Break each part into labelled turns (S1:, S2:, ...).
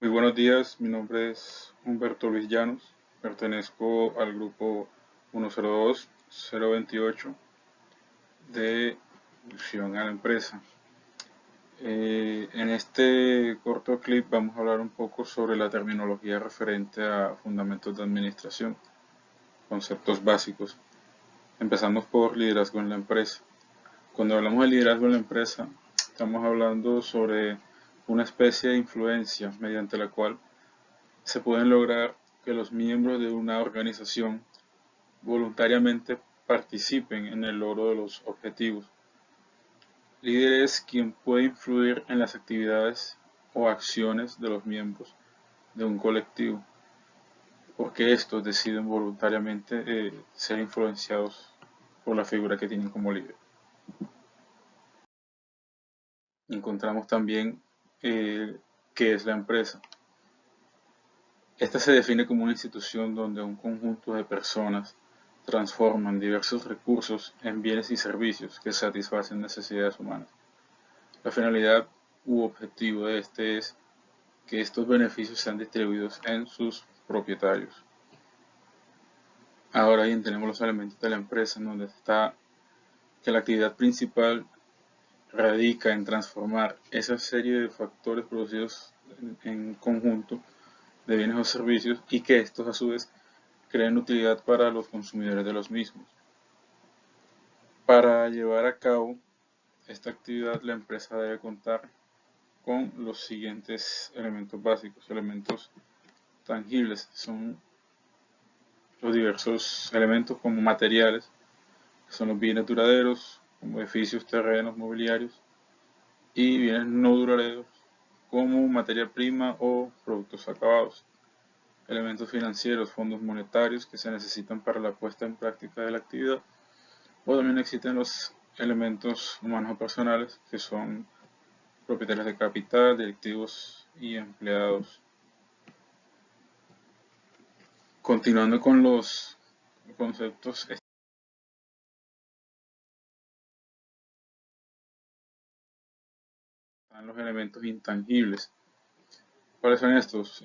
S1: Muy buenos días, mi nombre es Humberto Luis Llanos, pertenezco al grupo 102-028 de Fusión a la Empresa. En este corto clip vamos a hablar un poco sobre la terminología referente a fundamentos de administración, conceptos básicos. Empezamos por liderazgo en la empresa. Cuando hablamos de liderazgo en la empresa, estamos hablando sobre una especie de influencia mediante la cual se pueden lograr que los miembros de una organización voluntariamente participen en el logro de los objetivos. Líder es quien puede influir en las actividades o acciones de los miembros de un colectivo, porque estos deciden voluntariamente ser influenciados por la figura que tienen como líder. Encontramos también qué es la empresa. Esta se define como una institución donde un conjunto de personas transforman diversos recursos en bienes y servicios que satisfacen necesidades humanas. La finalidad u objetivo de este es que estos beneficios sean distribuidos en sus propietarios. Ahora bien, tenemos los elementos de la empresa, en donde está que la actividad principal radica en transformar esa serie de factores producidos en conjunto de bienes o servicios y que estos a su vez creen utilidad para los consumidores de los mismos. Para llevar a cabo esta actividad, la empresa debe contar con los siguientes elementos básicos. Elementos tangibles son los diversos elementos como materiales, que son los bienes duraderos, como edificios, terrenos, mobiliarios, y bienes no duraderos, como materia prima o productos acabados. Elementos financieros, fondos monetarios que se necesitan para la puesta en práctica de la actividad. O también existen los elementos humanos o personales, que son propietarios de capital, directivos y empleados. Continuando con los conceptos, están los elementos intangibles. ¿Cuáles son estos?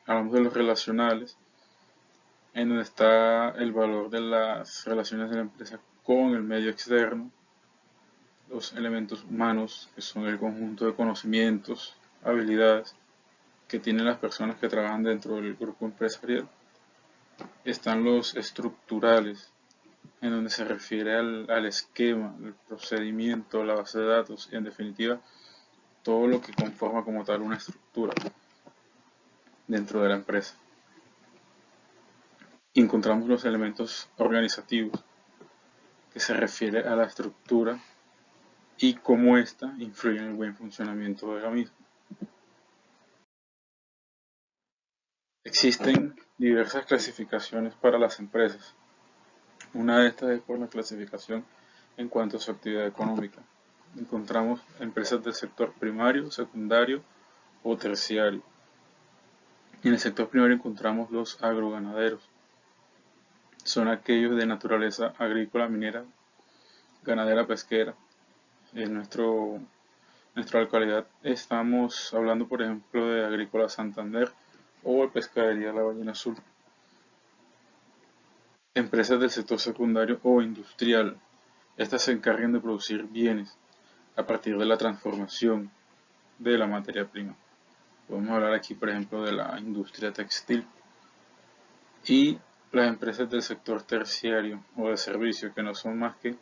S1: Hablamos de los relacionales, en donde está el valor de las relaciones de la empresa con el medio externo. Los elementos humanos, que son el conjunto de conocimientos, habilidades que tienen las personas que trabajan dentro del grupo empresarial. Están los estructurales, en donde se refiere al esquema, el procedimiento, la base de datos y en definitiva todo lo que conforma como tal una estructura dentro de la empresa. Encontramos los elementos organizativos, que se refiere a la estructura y cómo ésta influye en el buen funcionamiento de la misma. Existen diversas clasificaciones para las empresas. Una de estas es por la clasificación en cuanto a su actividad económica. Encontramos empresas del sector primario, secundario o terciario. En el sector primario encontramos los agroganaderos. Son aquellos de naturaleza agrícola, minera, ganadera, pesquera. En nuestra localidad estamos hablando, por ejemplo, de Agrícola Santander o de Pescadería La Ballena Azul. Empresas del sector secundario o industrial. Estas se encargan de producir bienes a partir de la transformación de la materia prima. Podemos hablar aquí, por ejemplo, de la industria textil. Y las empresas del sector terciario o de servicio, que no son más que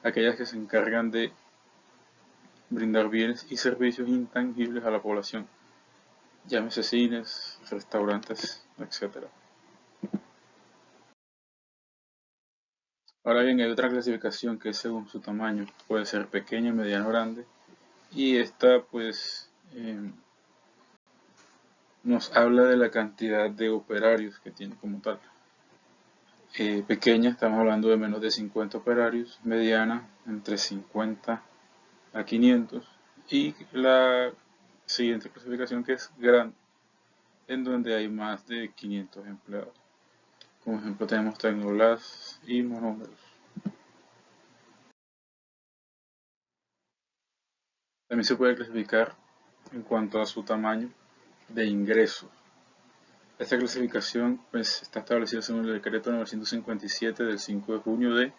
S1: aquellas que se encargan de brindar bienes y servicios intangibles a la población, llámese cines, restaurantes, etc. Ahora bien, hay otra clasificación que es según su tamaño, puede ser pequeña, mediana o grande, y esta pues nos habla de la cantidad de operarios que tiene como tal. Pequeña, estamos hablando de menos de 50 operarios, mediana entre 50 a 500 y la siguiente clasificación, que es grande, en donde hay más de 500 empleados. Como ejemplo tenemos Tecnolás y Monómeros. También se puede clasificar en cuanto a su tamaño de ingresos. Esta clasificación pues, está establecida según el decreto 957 del 5 de junio de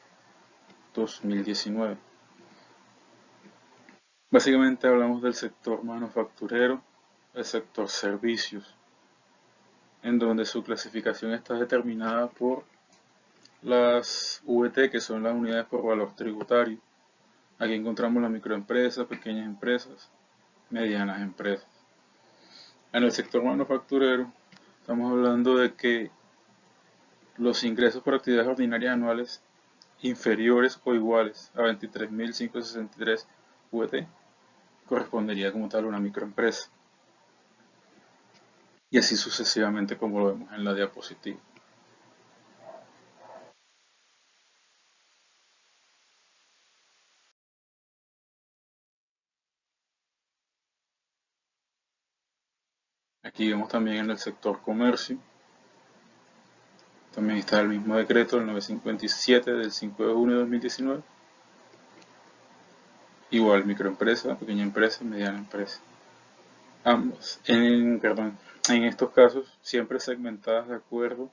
S1: 2019. Básicamente hablamos del sector manufacturero, el sector servicios, en donde su clasificación está determinada por las VT, que son las unidades por valor tributario. Aquí encontramos las microempresas, pequeñas empresas, medianas empresas. En el sector manufacturero estamos hablando de que los ingresos por actividades ordinarias anuales inferiores o iguales a 23.563 VT correspondería como tal a una microempresa. Y así sucesivamente como lo vemos en la diapositiva. Aquí vemos también en el sector comercio. También está el mismo decreto, el 957 del 5 de junio de 2019. Igual microempresa, pequeña empresa, mediana empresa. Ambas, en estos casos, siempre segmentadas de acuerdo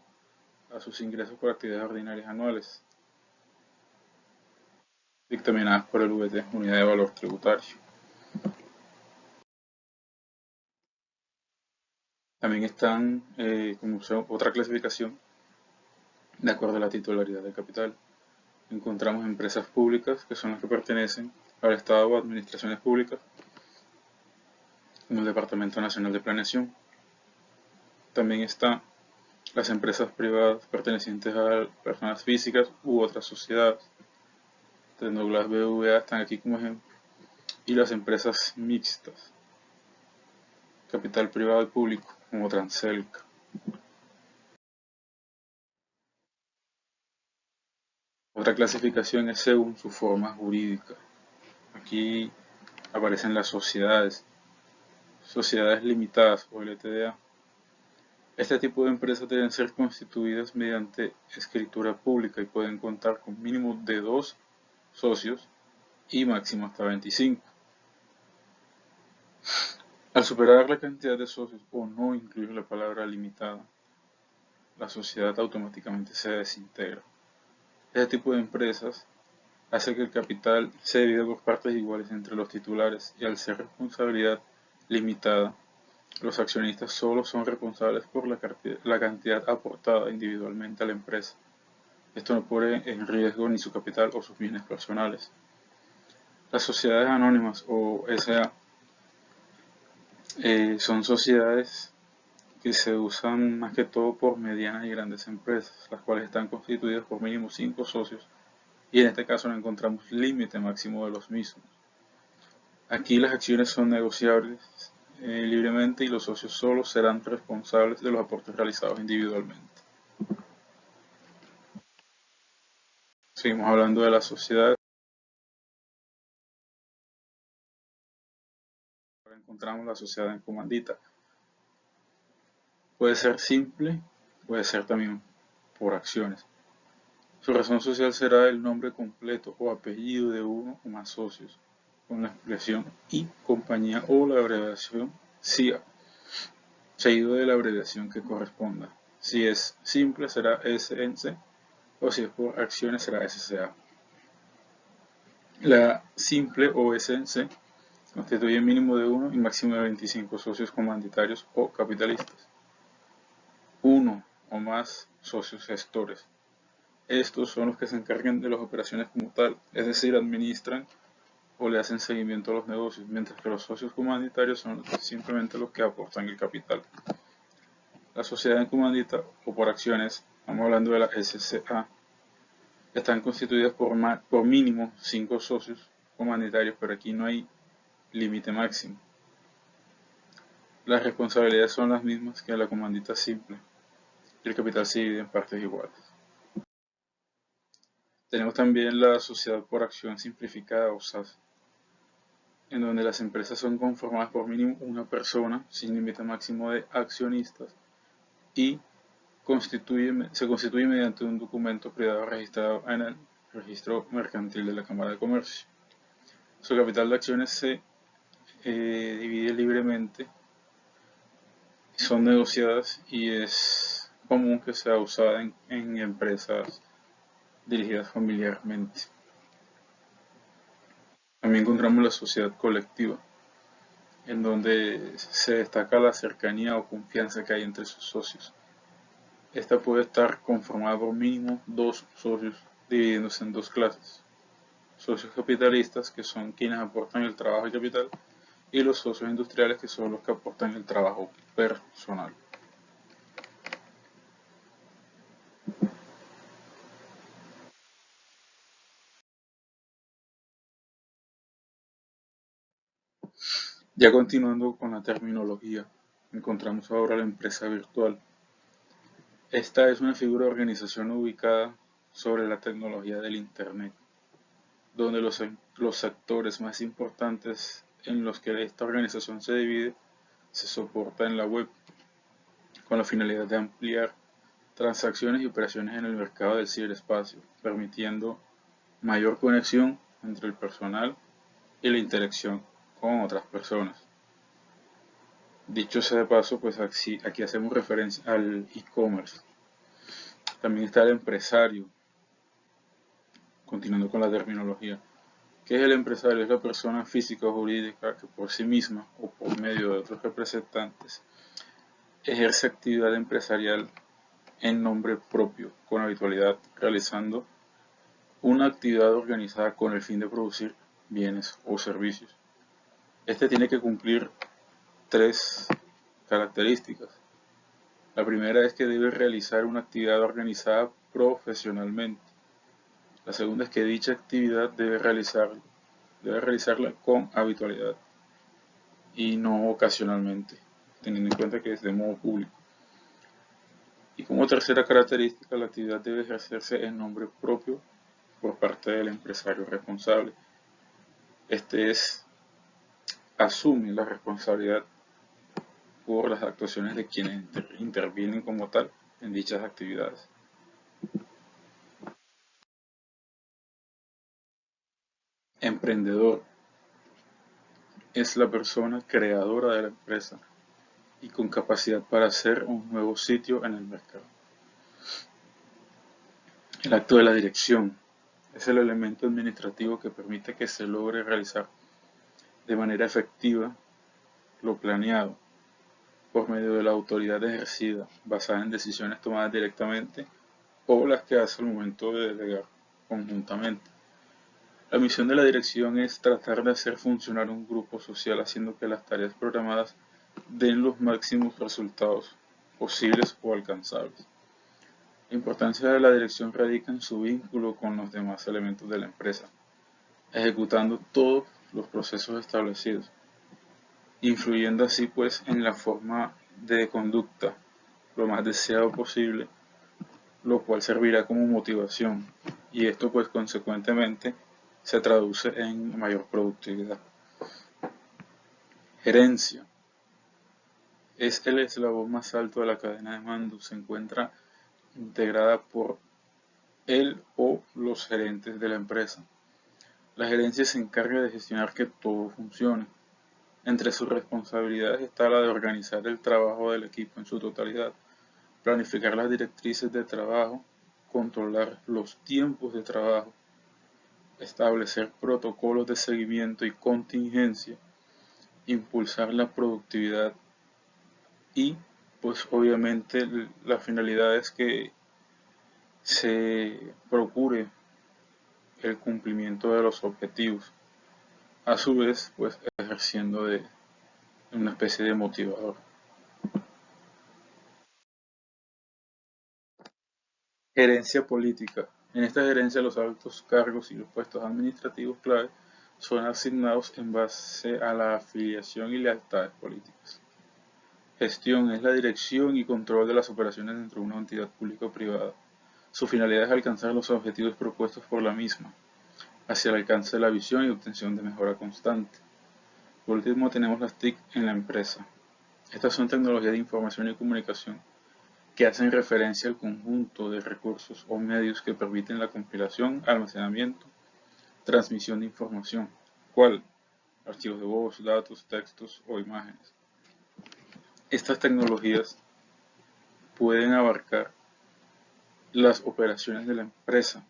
S1: a sus ingresos por actividades ordinarias anuales, dictaminadas por el VT, Unidad de Valor Tributario. También están, como otra clasificación, de acuerdo a la titularidad del capital. Encontramos empresas públicas, que son las que pertenecen al Estado o administraciones públicas, como el Departamento Nacional de Planeación. También están las empresas privadas pertenecientes a personas físicas u otras sociedades. Entonces, las BVA están aquí como ejemplo. Y las empresas mixtas, capital privado y público, como Transelca. Otra clasificación es según su forma jurídica. Aquí aparecen las sociedades, sociedades limitadas o LTDA. Este tipo de empresas deben ser constituidas mediante escritura pública y pueden contar con mínimo de 2 socios y máximo hasta 25. Al superar la cantidad de socios o no incluir la palabra limitada, la sociedad automáticamente se desintegra. Este tipo de empresas hace que el capital se divida por partes iguales entre los titulares y al ser responsabilidad limitada, los accionistas solo son responsables por la cantidad aportada individualmente a la empresa. Esto no pone en riesgo ni su capital o sus bienes personales. Las sociedades anónimas o SA son sociedades que se usan más que todo por medianas y grandes empresas, las cuales están constituidas por mínimo 5 socios y en este caso no encontramos límite máximo de los mismos. Aquí las acciones son negociables libremente y los socios solo serán responsables de los aportes realizados individualmente. Seguimos hablando de las sociedades. Ahora encontramos la sociedad en comandita. Puede ser simple, puede ser también por acciones. Su razón social será el nombre completo o apellido de uno o más socios, con la expresión y compañía o la abreviación CIA, seguido de la abreviación que corresponda. Si es simple será SNC o si es por acciones será SCA. La simple o SNC constituye mínimo de 1 y máximo de 25 socios comanditarios o capitalistas. Uno o más socios gestores. Estos son los que se encargan de las operaciones como tal, es decir, administran o le hacen seguimiento a los negocios, mientras que los socios comanditarios son simplemente los que aportan el capital. La sociedad en comandita o por acciones, estamos hablando de la SCA, están constituidas por mínimo 5 socios comanditarios, pero aquí no hay límite máximo. Las responsabilidades son las mismas que en la comandita simple y el capital se divide en partes iguales. Tenemos también la sociedad por acción simplificada o SAS, en donde las empresas son conformadas por mínimo una persona sin límite máximo de accionistas y se constituye mediante un documento privado registrado en el registro mercantil de la Cámara de Comercio. Su capital de acciones se divide libremente son negociadas y es común que sea usada en empresas dirigidas familiarmente. También encontramos la sociedad colectiva, en donde se destaca la cercanía o confianza que hay entre sus socios. Esta puede estar conformada por mínimo dos socios, dividiéndose en dos clases: socios capitalistas, que son quienes aportan el trabajo y capital, y los socios industriales, que son los que aportan el trabajo personal. Ya continuando con la terminología, encontramos ahora la empresa virtual. Esta es una figura de organización ubicada sobre la tecnología del Internet, donde los actores más importantes en los que esta organización se divide se soporta en la web, con la finalidad de ampliar transacciones y operaciones en el mercado del ciberespacio, permitiendo mayor conexión entre el personal y la interacción con otras personas. Dicho sea de paso, pues aquí hacemos referencia al e-commerce. También está el empresario, continuando con la terminología. ¿Qué es el empresario? Es la persona física o jurídica que por sí misma o por medio de otros representantes ejerce actividad empresarial en nombre propio, con habitualidad, realizando una actividad organizada con el fin de producir bienes o servicios. Este tiene que cumplir tres características. La primera es que debe realizar una actividad organizada profesionalmente. La segunda es que dicha actividad debe realizarla con habitualidad y no ocasionalmente, teniendo en cuenta que es de modo público. Y como tercera característica, la actividad debe ejercerse en nombre propio por parte del empresario responsable. Este asume la responsabilidad por las actuaciones de quienes intervienen como tal en dichas actividades. Emprendedor es la persona creadora de la empresa y con capacidad para hacer un nuevo sitio en el mercado. El acto de la dirección es el elemento administrativo que permite que se logre realizar de manera efectiva lo planeado por medio de la autoridad ejercida, basada en decisiones tomadas directamente o las que hace al momento de delegar conjuntamente. La misión de la dirección es tratar de hacer funcionar un grupo social haciendo que las tareas programadas den los máximos resultados posibles o alcanzables. La importancia de la dirección radica en su vínculo con los demás elementos de la empresa, ejecutando todos los procesos establecidos, influyendo así pues en la forma de conducta lo más deseado posible, lo cual servirá como motivación, y esto pues consecuentemente se traduce en mayor productividad. Gerencia es el eslabón más alto de la cadena de mando. Se encuentra integrada por el o los gerentes de la empresa. La gerencia se encarga de gestionar que todo funcione. Entre sus responsabilidades está la de organizar el trabajo del equipo en su totalidad, planificar las directrices de trabajo, controlar los tiempos de trabajo, establecer protocolos de seguimiento y contingencia, impulsar la productividad y pues obviamente la finalidad es que se procure el cumplimiento de los objetivos, a su vez pues ejerciendo de una especie de motivador. Gerencia política. En esta gerencia los altos cargos y los puestos administrativos clave son asignados en base a la afiliación y lealtades políticas. Gestión es la dirección y control de las operaciones dentro de una entidad pública o privada. Su finalidad es alcanzar los objetivos propuestos por la misma, hacia el alcance de la visión y obtención de mejora constante. Por último tenemos las TIC en la empresa. Estas son tecnologías de información y comunicación que hacen referencia al conjunto de recursos o medios que permiten la compilación, almacenamiento, transmisión de información, cual archivos de voz, datos, textos o imágenes. Estas tecnologías pueden abarcar las operaciones de la empresa,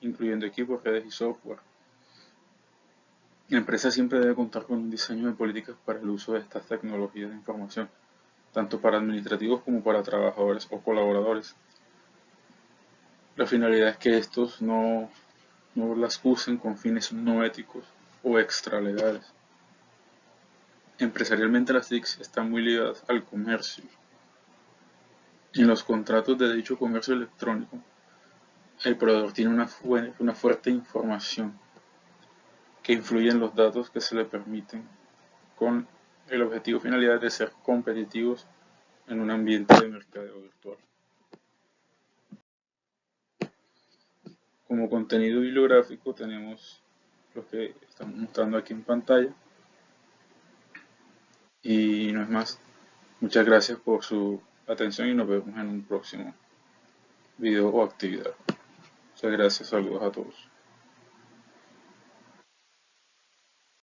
S1: incluyendo equipos, redes y software. La empresa siempre debe contar con un diseño de políticas para el uso de estas tecnologías de información, tanto para administrativos como para trabajadores o colaboradores. La finalidad es que estos no las usen con fines no éticos o extralegales. Empresarialmente las TICs están muy ligadas al comercio. En los contratos de dicho comercio electrónico, el proveedor tiene una fuerte información que influye en los datos que se le permiten con el objetivo finalidad de ser competitivos en un ambiente de mercadeo virtual. Como contenido bibliográfico tenemos lo que estamos mostrando aquí en pantalla y no es más. Muchas gracias por su atención y nos vemos en un próximo video o actividad. Muchas gracias, saludos a todos.